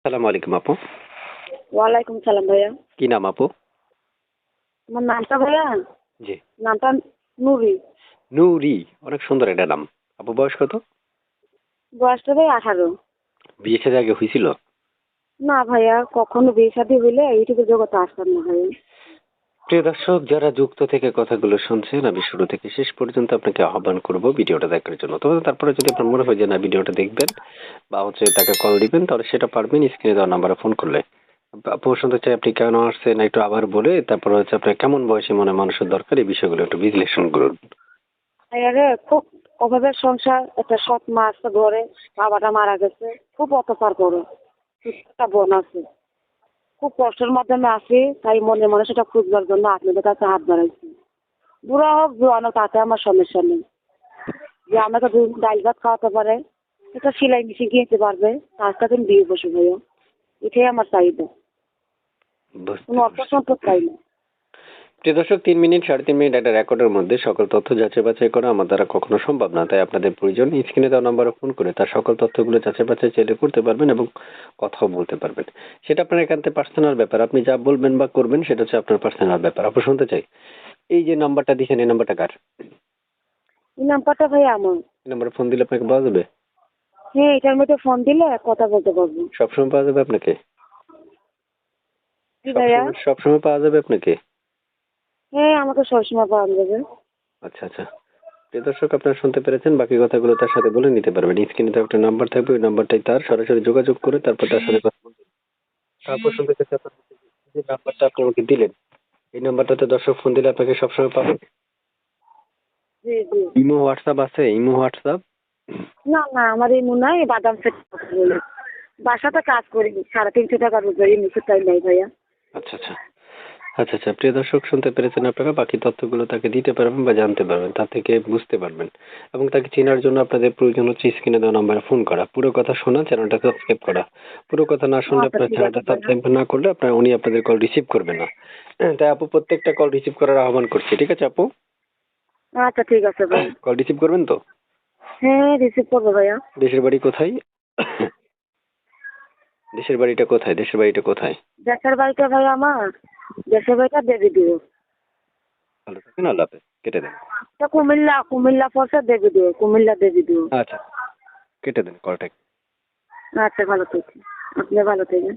সালামু আলাইকুম আপু। ওয়ালাইকুম সালাম ভাইয়া। কি নাম আপু? আমার নামটা ভাইয়া, জি। নামটা নুরি। নূরি, অনেক সুন্দর একটা নাম। আপু বয়স কত? বয়সটা ভাই 18। বিয়ে শাদী আগে হইছিল? না ভাইয়া, কখনো বিয়ে শাদী হইলে ইউটিউবের জগতে আসতাম না ভাইয়া। প্রিয় দর্শক, যারা যুক্ত থেকে কথাগুলো শুনছেন, আমি শুরু থেকে শেষ পর্যন্ত আপনাকে আহ্বান করব ভিডিওটা দেখার জন্য। তবে তারপরে যদি আপনার মনে হয় যে না ভিডিওটা দেখবেন বা তাকে কল দিবেন, তাহলে সেটা পারবেন স্ক্রিনে দেওয়া নাম্বারে ফোন করলে। আপু শুনতে চাই আপনি কেন আসছেন একটু আবার বলে, তারপর আপনার কেমন বয়সী মনে মানুষের দরকার এই বিষয়গুলো একটু বিশ্লেষণ করুন। ভাইয়া রে, খুব অভাবের সংসার, একটা সৎ মা আছে ঘরে, বাবাটা মারা গেছে, খুব অত্যাচার করে। একটা বোন আছে, খুব কষ্টের মাধ্যমে আছি, তাই মনে মনে সেটা খুঁজবার জন্য আপনাদের কাছে হাত বাড়াইছি। বুড়া হোক জোয়ান হোক, তাতে আমার সমস্যা নেই। যে আমাকে দুদিন ডাল ভাত খাওয়াতে পারে, একটা সেলাই মেশিন কিনতে পারবে, তার সাথে আমি বিয়ে বসে ভাইয়া। এটাই আমার চাহিদা, বুঝতে কোনো অর্থ পারছি। সম্পদ চাই না। প্রিয় দর্শক, 3 মিনিট 3.5 মিনিট একটা রেকর্ডের মধ্যে সকল তথ্য যাচাই বাছাই করা আমার দ্বারা কখনো সম্ভব না। তাই আপনাদের প্রয়োজন স্ক্রিনে দেওয়া নাম্বারে ফোন করে তার সকল তথ্যগুলো যাচাই বাছাই চাইলে করতে পারবেন এবং কথাও বলতে পারবেন। সেটা আপনার একান্তে পার্সোনাল ব্যাপার। আপনি যা বলবেন বা করবেন সেটা হচ্ছে আপনার পার্সোনাল ব্যাপার। আপনি শুনতে চাই, এই যে নাম্বারটা দিয়েছেন এই নাম্বারটা কার? এই নাম্বারটা ভাই আমার। এই নাম্বারে ফোন দিলে আপনাকে পাওয়া যাবে? হ্যাঁ, এটার মধ্যে ফোন দিলে কথা বলতে পারবো। সবসময় পাওয়া যাবে আপনাকে? কি ভাইয়া? সবসময় পাওয়া যাবে আপনাকে? হ্যাঁ, আমাকে সবসময় পাওয়া যাবে। আচ্ছা আচ্ছা। প্রিয় দর্শক, আপনারা শুনতে পেরেছেন, বাকি কথাগুলো তার সাথে বলে নিতে পারবেন। স্ক্রিনে তো একটা নাম্বার থাকবে, ওই নাম্বারটাই তার, সরাসরি যোগাযোগ করে তারপর তার সাথে কথা বলবেন। তারপর শুনতে চাচ্ছি আপনার যে নাম্বারটা আপনি আমাকে দিলেন, এই নাম্বারটাতে দর্শক ফোন দিলে আপনাকে সবসময় পাবে? জি জি। ইমো হোয়াটসঅ্যাপ আছে? Imo WhatsApp? না না, আমার এই মনে হয় বাদাম সেট বলে বাসাতে কাজ করি, 350 টাকা রোজগারি, নিচে তাই নাই ভাইয়া। আচ্ছা আচ্ছা। আচ্ছা আচ্ছা, প্রিয় দর্শক শুনতে পেরেছেন, আপনারা বাকি তথ্যগুলো তাকে দিতে পারবেন বা জানতে পারবেন, তা থেকে বুঝতে পারবেন এবং তাকে চেনার জন্য আপনাদের প্রয়োজন হচ্ছে স্ক্রিনে দেওয়া নাম্বারে ফোন করা, পুরো কথা শোনা, চ্যানেলটা সাবস্ক্রাইব করা। পুরো কথা না শুনলে, আচ্ছা আপনার ঠিক আছে চ্যানেলটা ভাইয়া। সাবস্ক্রাইব না করলে উনি আপনাদের কল রিসিভ করবেন না। তাই আপু প্রত্যেকটা কল রিসিভ করার আহ্বান করছি, ঠিক আছে আপু? আচ্ছা ঠিক আছে ভাই। কল রিসিভ করবেন তো? হ্যাঁ, রিসিভ করবো ভাইয়া। দেশের বাড়ি কোথায়? দেশের বাড়িটা কোথায়? দেশের বাড়িটা কোথায়? দেশের বাড়িটা ভাই আমার, দেশের বাড়িটা দেবী দিও। ভালো থাকেন, আল্লাহ হাফেজ। কেটে দেন। কুমিল্লা, কুমিল্লা পড়ছে দেবী দিও, কুমিল্লা দেবী দিও। আচ্ছা, কেটে দেন কলটা। আচ্ছা, ভালো থাকেন। আপনি ভালো থাকেন।